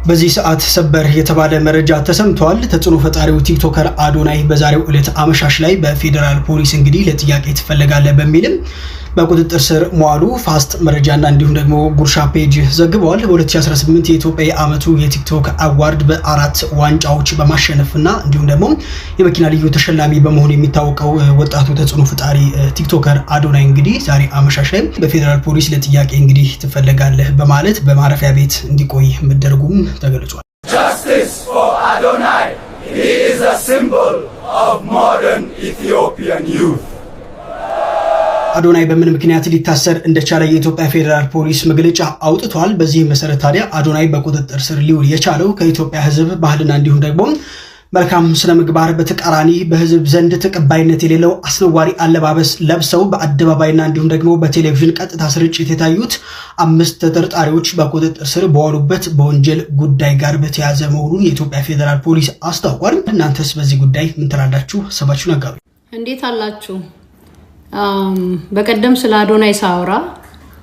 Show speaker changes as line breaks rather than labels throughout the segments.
በዚህ ሰዓት ሰበር የተባለ መረጃ ተሰምቷል። ተጽዕኖ ፈጣሪው ቲክቶከር አዶናይ በዛሬው ዕለት አመሻሽ ላይ በፌደራል ፖሊስ እንግዲህ ለጥያቄ ትፈልጋለህ በሚልም በቁጥጥር ስር መዋሉ ፋስት መረጃና እንዲሁም ደግሞ ጉርሻ ፔጅ ዘግቧል። በ2018 የኢትዮጵያ የዓመቱ የቲክቶክ አዋርድ በ4 ዋንጫዎች በማሸነፍና እንዲሁም ደግሞ የመኪና ልዩ ተሸላሚ በመሆን የሚታወቀው ወጣቱ ተጽዕኖ ፈጣሪ ቲክቶከር አዶናይ እንግዲህ ዛሬ አመሻሽ ላይ በፌደራል ፖሊስ ለጥያቄ እንግዲህ ትፈልጋለህ በማለት በማረፊያ ቤት እንዲቆይ መደረጉም ተገልጿል።
Justice for Adonai. He is a symbol of modern Ethiopian youth.
አዶናይ በምን ምክንያት ሊታሰር እንደቻለ የኢትዮጵያ ፌደራል ፖሊስ መግለጫ አውጥቷል። በዚህ መሰረት ታዲያ አዶናይ በቁጥጥር ስር ሊውል የቻለው ከኢትዮጵያ ሕዝብ ባህልና እንዲሁም ደግሞ መልካም ስነ ምግባር በተቃራኒ በሕዝብ ዘንድ ተቀባይነት የሌለው አስነዋሪ አለባበስ ለብሰው በአደባባይና እንዲሁም ደግሞ በቴሌቪዥን ቀጥታ ስርጭት የታዩት 5 ተጠርጣሪዎች በቁጥጥር ስር በዋሉበት በወንጀል ጉዳይ ጋር በተያያዘ መሆኑን የኢትዮጵያ ፌደራል ፖሊስ አስታውቋል። እናንተስ በዚህ ጉዳይ ምን ትላላችሁ? ሀሳባችሁን አጋሩ።
እንዴት አላችሁ? በቀደም ስለ አዶናይ ሳውራ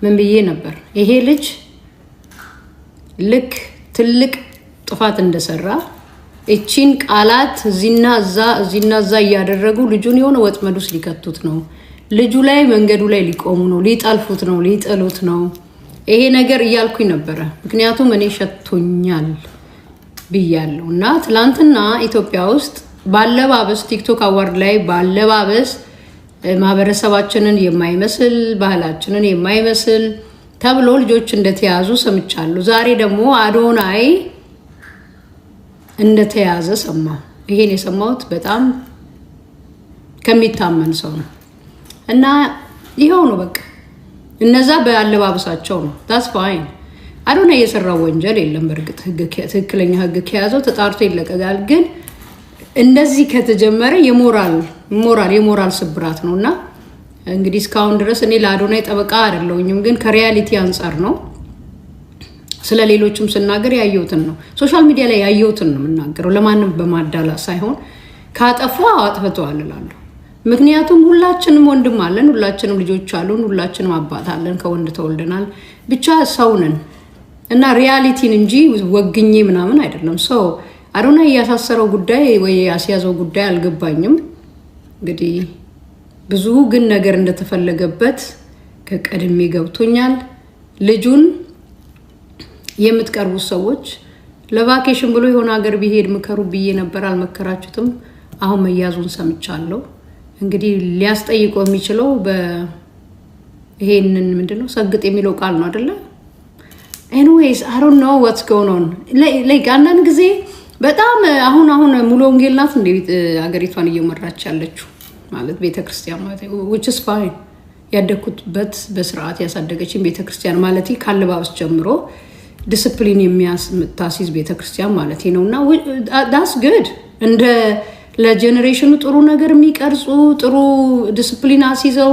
ምን ብዬ ነበር? ይሄ ልጅ ልክ ትልቅ ጥፋት እንደሰራ እቺን ቃላት እዚና እዛ እያደረጉ ልጁን የሆነ ወጥመድ ውስጥ ሊከቱት ነው። ልጁ ላይ መንገዱ ላይ ሊቆሙ ነው፣ ሊጠልፉት ነው፣ ሊጥሉት ነው። ይሄ ነገር እያልኩኝ ነበረ። ምክንያቱም እኔ ሸቶኛል ብያለሁ። እና ትላንትና ኢትዮጵያ ውስጥ ባለባበስ ቲክቶክ አዋርድ ላይ ባለባበስ ማህበረሰባችንን የማይመስል ባህላችንን የማይመስል ተብሎ ልጆች እንደተያዙ ሰምቻለሁ። ዛሬ ደግሞ አዶናይ እንደተያዘ ሰማሁ። ይሄን የሰማሁት በጣም ከሚታመን ሰው ነው እና ይሄው ነው በቃ። እነዛ በአለባበሳቸው ነው። that's fine። አዶናይ የሰራው ወንጀል የለም። በእርግጥ ትክክለኛ ህግ ከያዘው ተጣርቶ ይለቀቃል። ግን እንደዚህ ከተጀመረ የሞራል ስብራት ነውና እንግዲህ እስካሁን ድረስ እኔ ለአዶናይ ጠበቃ አይደለሁኝም፣ ግን ከሪያሊቲ አንፃር ነው። ስለ ሌሎችም ስናገር ያየሁትን ነው። ሶሻል ሚዲያ ላይ ያየሁትን ነው የምናገረው፣ ለማንም በማዳላ ሳይሆን። ካጠፋ አጥፍተዋል እላለሁ። ምክንያቱም ሁላችንም ወንድም አለን፣ ሁላችንም ልጆች አሉን፣ ሁላችንም አባት አለን፣ ከወንድ ተወልደናል። ብቻ ሰው ነን እና ሪያሊቲን እንጂ ወግኜ ምናምን አይደለም። ሰው አዶናይ ያሳሰረው ጉዳይ ወይ ያስያዘው ጉዳይ አልገባኝም። እንግዲህ ብዙ ግን ነገር እንደተፈለገበት ከቀድሜ ገብቶኛል። ልጁን የምትቀርቡ ሰዎች ለቫኬሽን ብሎ የሆነ ሀገር ቢሄድ ምከሩ ብዬ ነበር፣ አልመከራችሁትም። አሁን መያዙን ሰምቻለሁ። እንግዲህ ሊያስጠይቀው የሚችለው በይሄንን ምንድነው ሰግጥ የሚለው ቃል ነው አይደለ? ኤኒዌይስ I don't know what's going on። like አንዳንድ ጊዜ በጣም አሁን ሙሉ ወንጌል ናት እንደ ሀገሪቷን እየመራች ያለችው ማለት ቤተክርስቲያን ማለት which is fine። ያደኩበት በስርዓት ያሳደገችን ቤተክርስቲያን ማለት ካለባበስ ጀምሮ ዲሲፕሊን የሚያስታሲዝ ቤተክርስቲያን ማለት ነውና that's good። እንደ ለጄነሬሽኑ ጥሩ ነገር የሚቀርጹ ጥሩ ዲሲፕሊን አስይዘው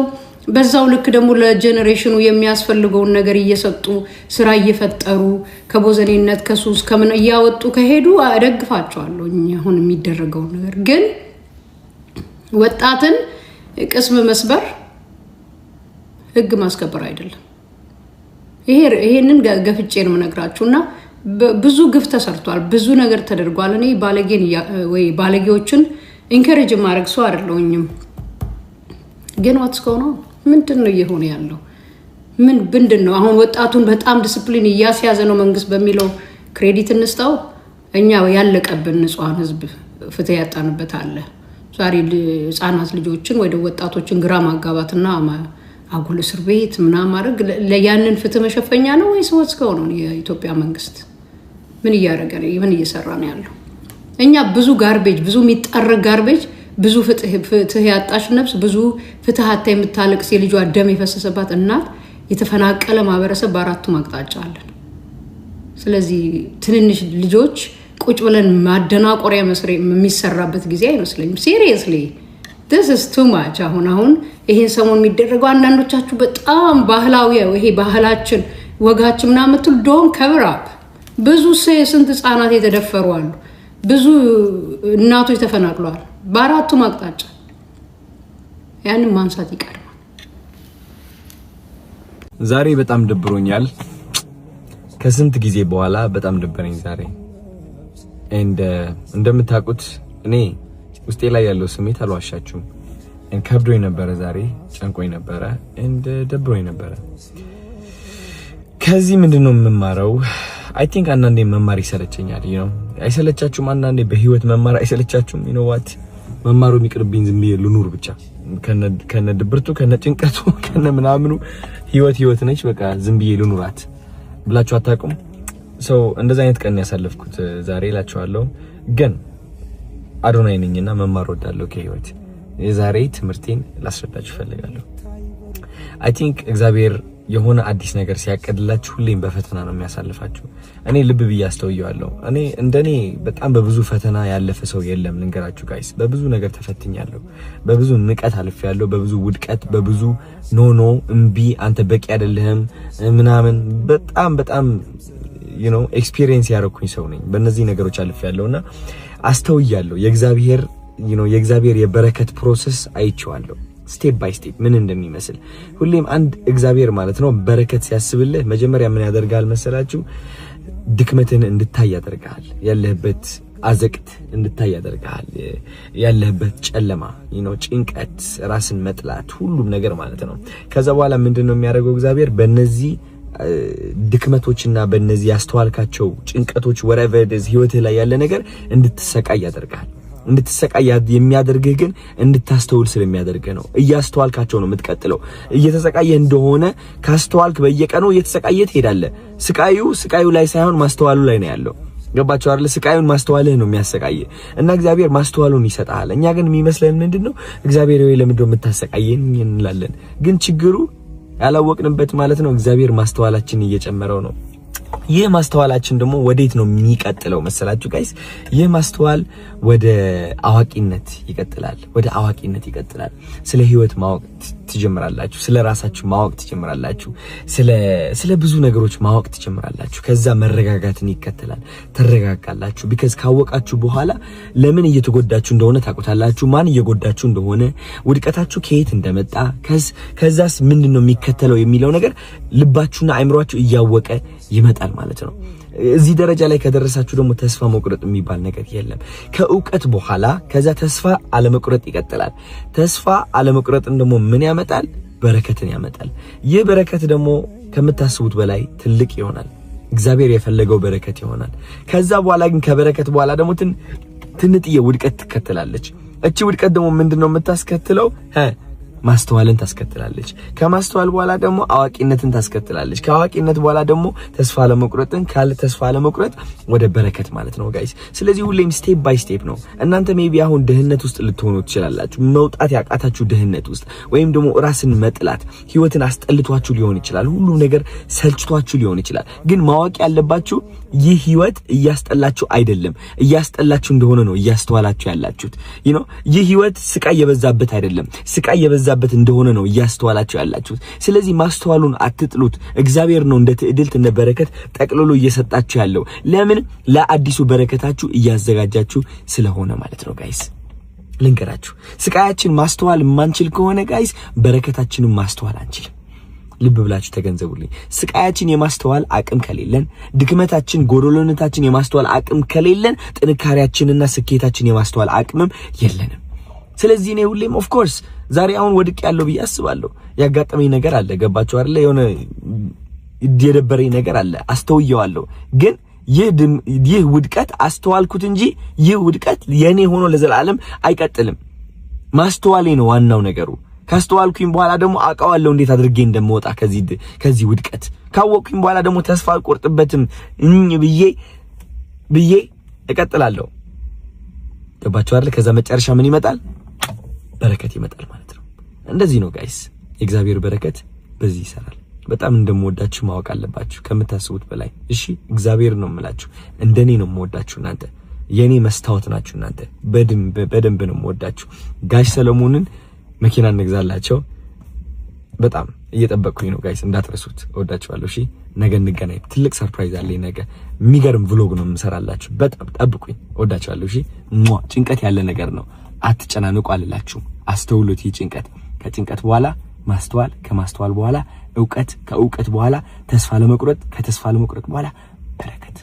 በዛው ልክ ደግሞ ለጄነሬሽኑ የሚያስፈልገውን ነገር እየሰጡ ስራ እየፈጠሩ ከቦዘኔነት ከሱስ ከምን እያወጡ ከሄዱ አደግፋቸዋለሁ። አሁን የሚደረገው ነገር ግን ወጣትን ቅስም መስበር ህግ ማስከበር አይደለም። ይሄንን ገፍጬ ነው የምነግራችሁና ብዙ ግፍ ተሰርቷል፣ ብዙ ነገር ተደርጓል። እኔ ባለጌዎችን ኢንከሬጅ ማድረግ ሰው አይደለሁኝም። ግን what's going on? ምንድነው እየሆነ ያለው? ምንድነው አሁን ወጣቱን በጣም ዲሲፕሊን እያስያዘ ነው መንግስት በሚለው ክሬዲት እንስጣው። እኛ ያለቀብን ንጹሃን ህዝብ ፍትህ ያጣንበት አለ። ዛሬ ህፃናት ልጆችን ወደ ወጣቶችን ግራ ማጋባትና አጉል እስር ቤት ምናምን ማድረግ ለያንን ፍትህ መሸፈኛ ነው ወይስ what's going on? የኢትዮጵያ መንግስት ምን እያደረገ ነው? ምን እየሰራ ነው ያለው? እኛ ብዙ ጋርቤጅ ብዙ የሚጠረግ ጋርቤጅ ብዙ ፍትህ ያጣሽ ነፍስ ብዙ ፍትህ አታ የምታለቅስ የልጇ ደም የፈሰሰባት እናት የተፈናቀለ ማህበረሰብ በአራቱም አቅጣጫ አለን። ስለዚህ ትንንሽ ልጆች ቁጭ ብለን ማደናቆሪያ መስሪያ የሚሰራበት ጊዜ አይመስለኝም። seriously this is too much። አሁን ይሄን ሰሞን የሚደረገው አንዳንዶቻችሁ በጣም ባህላዊ ይሄ ባህላችን ወጋችን ምናምን ምትል don't cover up። ብዙ ስንት ህፃናት የተደፈሩ አሉ፣ ብዙ እናቶች ተፈናቅለዋል በአራቱም አቅጣጫ። ያንን ማንሳት ይቀርማል።
ዛሬ በጣም ደብሮኛል። ከስንት ጊዜ በኋላ በጣም ደበረኝ ዛሬ። እንደምታውቁት እኔ ውስጤ ላይ ያለው ስሜት አልዋሻችሁም ከብዶኝ ነበረ ዛሬ፣ ጨንቆኝ ነበረ፣ ደብሮኝ ነበረ። ከዚህ ምንድነው የምማረው? አይ ቲንክ አንዳንዴ መማር ይሰለቸኛል። አይሰለቻችሁም? አንዳንዴ በህይወት መማር አይሰለቻችሁም? ዋት መማሩ የሚቅርብኝ ዝም ብዬ ልኑር ብቻ ከነ ድብርቱ ከነ ጭንቀቱ ከነ ምናምኑ ህይወት ነች፣ በቃ ዝም ብዬ ልኑራት ብላችሁ አታውቁም? እንደዛ አይነት ቀን ያሳለፍኩት ዛሬ እላችኋለሁ። ግን አዶናይ ነኝና መማር ወዳለሁ ከህይወት። የዛሬ ትምህርቴን ላስረዳችሁ ፈልጋለሁ። አይ ቲንክ እግዚአብሔር የሆነ አዲስ ነገር ሲያቀድላችሁ ሁሌም በፈተና ነው የሚያሳልፋችሁ። እኔ ልብ ብዬ አስተውየዋለሁ። እኔ እንደኔ በጣም በብዙ ፈተና ያለፈ ሰው የለም። ልንገራችሁ ጋይስ፣ በብዙ ነገር ተፈትኛለሁ። በብዙ ንቀት አልፌያለሁ፣ በብዙ ውድቀት፣ በብዙ ኖ እምቢ፣ አንተ በቂ አይደለህም ምናምን በጣም ኤክስፒሪየንስ ያደረኩኝ ሰው ነኝ። በእነዚህ ነገሮች አልፌያለሁና አስተውያለሁ። የእግዚአብሔር የበረከት ፕሮሰስ አይቼዋለሁ። ስቴፕ ባይ ስቴፕ ምን እንደሚመስል ሁሌም አንድ እግዚአብሔር ማለት ነው በረከት ሲያስብልህ መጀመሪያ ምን ያደርጋል መሰላችሁ? ድክመትን እንድታይ ያደርጋል። ያለህበት አዘቅት እንድታይ ያደርጋል። ያለህበት ጨለማ፣ ጭንቀት፣ ራስን መጥላት፣ ሁሉም ነገር ማለት ነው። ከዛ በኋላ ምንድነው የሚያደርገው እግዚአብሔር? በእነዚህ ድክመቶችና በእነዚህ ያስተዋልካቸው ጭንቀቶች whatever it is ህይወትህ ላይ ያለ ነገር እንድትሰቃይ ያደርጋል። እንድትሰቃይ የሚያደርግህ ግን እንድታስተውል ስለሚያደርግህ ነው። እያስተዋልካቸው ነው የምትቀጥለው። እየተሰቃየ እንደሆነ ካስተዋልክ በየቀኑ እየተሰቃየ ትሄዳለህ። ስቃዩ ላይ ሳይሆን ማስተዋሉ ላይ ነው ያለው። ገባችሁ አይደል? ስቃዩን ማስተዋልህ ነው የሚያሰቃየ እና እግዚአብሔር ማስተዋሉን ይሰጣል። እኛ ግን የሚመስለን ምንድነው? እግዚአብሔር ወይ ለምንድነው የምታሰቃየን እንላለን። ግን ችግሩ ያላወቅንበት ማለት ነው እግዚአብሔር ማስተዋላችን እየጨመረው ነው። ይህ ማስተዋላችን ደግሞ ወዴት ነው የሚቀጥለው መሰላችሁ ጋይስ? ይህ ማስተዋል ወደ አዋቂነት ይቀጥላል። ስለ ህይወት ማወቅ ትጀምራላችሁ። ስለ ራሳችሁ ማወቅ ትጀምራላችሁ። ስለ ብዙ ነገሮች ማወቅ ትጀምራላችሁ። ከዛ መረጋጋትን ይከተላል። ትረጋጋላችሁ። ቢካዝ ካወቃችሁ በኋላ ለምን እየተጎዳችሁ እንደሆነ ታውቁታላችሁ። ማን እየጎዳችሁ እንደሆነ፣ ውድቀታችሁ ከየት እንደመጣ፣ ከዛስ ምንድነው የሚከተለው የሚለው ነገር ልባችሁና አእምሮአችሁ እያወቀ ይመጣል ማለት ነው። እዚህ ደረጃ ላይ ከደረሳችሁ ደግሞ ተስፋ መቁረጥ የሚባል ነገር የለም። ከእውቀት በኋላ ከዛ ተስፋ አለመቁረጥ ይቀጥላል። ተስፋ አለመቁረጥን ደግሞ ምን ያመጣል? በረከትን ያመጣል። ይህ በረከት ደግሞ ከምታስቡት በላይ ትልቅ ይሆናል። እግዚአብሔር የፈለገው በረከት ይሆናል። ከዛ በኋላ ግን ከበረከት በኋላ ደግሞ ትንጥዬ ውድቀት ትከተላለች። እቺ ውድቀት ደግሞ ምንድነው የምታስከትለው? ማስተዋልን ታስከትላለች። ከማስተዋል በኋላ ደግሞ አዋቂነትን ታስከትላለች። ከአዋቂነት በኋላ ደግሞ ተስፋ ለመቁረጥን፣ ካለ ተስፋ ለመቁረጥ ወደ በረከት ማለት ነው ጋይስ። ስለዚህ ሁሌም ስቴፕ ባይ ስቴፕ ነው። እናንተ ሜቢ አሁን ድህነት ውስጥ ልትሆኑ ትችላላችሁ። መውጣት ያቃታችሁ ድህነት ውስጥ፣ ወይም ደግሞ ራስን መጥላት፣ ህይወትን አስጠልቷችሁ ሊሆን ይችላል። ሁሉም ነገር ሰልችቷችሁ ሊሆን ይችላል። ግን ማወቅ ያለባችሁ ይህ ህይወት እያስጠላችሁ አይደለም። እያስጠላችሁ እንደሆነ ነው እያስተዋላችሁ ያላችሁት። ይህ ህይወት ስቃይ የበዛበት አይደለም። ስቃይ የበዛበት እንደሆነ ነው እያስተዋላችሁ ያላችሁት። ስለዚህ ማስተዋሉን አትጥሉት። እግዚአብሔር ነው እንደ ትዕድልት እንደ በረከት ጠቅልሎ እየሰጣችሁ ያለው። ለምን? ለአዲሱ በረከታችሁ እያዘጋጃችሁ ስለሆነ ማለት ነው ጋይስ። ልንገራችሁ፣ ስቃያችን ማስተዋል ማንችል ከሆነ ጋይስ በረከታችንን ማስተዋል አንችልም። ልብ ብላችሁ ተገንዘቡልኝ። ስቃያችን የማስተዋል አቅም ከሌለን፣ ድክመታችን ጎዶሎነታችን የማስተዋል አቅም ከሌለን፣ ጥንካሬያችንና ስኬታችን የማስተዋል አቅምም የለንም። ስለዚህ እኔ ሁሌም ኦፍ ኮርስ ዛሬ አሁን ወድቅ ያለው ብዬ አስባለሁ። ያጋጠመኝ ነገር አለ። ገባችሁ አይደለ? የሆነ የደበረኝ ነገር አለ። አስተውየዋለሁ። ግን ይህ ውድቀት አስተዋልኩት እንጂ ይህ ውድቀት የኔ ሆኖ ለዘላለም አይቀጥልም። ማስተዋሌ ነው ዋናው ነገሩ። ካስተዋልኩኝ በኋላ ደግሞ አውቃለሁ እንዴት አድርጌ እንደምወጣ ከዚህ ውድቀት። ካወቅኩኝ በኋላ ደግሞ ተስፋ አልቆርጥበትም ብዬ እቀጥላለሁ። ገባችሁ አይደል? ከዛ መጨረሻ ምን ይመጣል? በረከት ይመጣል ማለት ነው። እንደዚህ ነው ጋይስ። የእግዚአብሔር በረከት በዚህ ይሰራል። በጣም እንደምወዳችሁ ማወቅ አለባችሁ ከምታስቡት በላይ። እሺ፣ እግዚአብሔር ነው የምላችሁ። እንደኔ ነው የምወዳችሁ እናንተ። የኔ መስታወት ናችሁ እናንተ። በደንብ ነው የምወዳችሁ። ጋሽ ሰለሞንን መኪና እንግዛላቸው። በጣም እየጠበቅኩኝ ነው ጋይስ፣ እንዳትረሱት። እወዳችኋለሁ። እሺ፣ ነገ እንገናኝ። ትልቅ ሰርፕራይዝ አለኝ ነገ። የሚገርም ቭሎግ ነው የምሰራላችሁ። በጣም ጠብቁኝ። እወዳችኋለሁ። እሺ። ጭንቀት ያለ ነገር ነው፣ አትጨናነቁ አልላችሁም። አስተውሉት። ይህ ጭንቀት፣ ከጭንቀት በኋላ ማስተዋል፣ ከማስተዋል በኋላ እውቀት፣ ከእውቀት በኋላ ተስፋ ለመቁረጥ፣ ከተስፋ ለመቁረጥ በኋላ በረከት።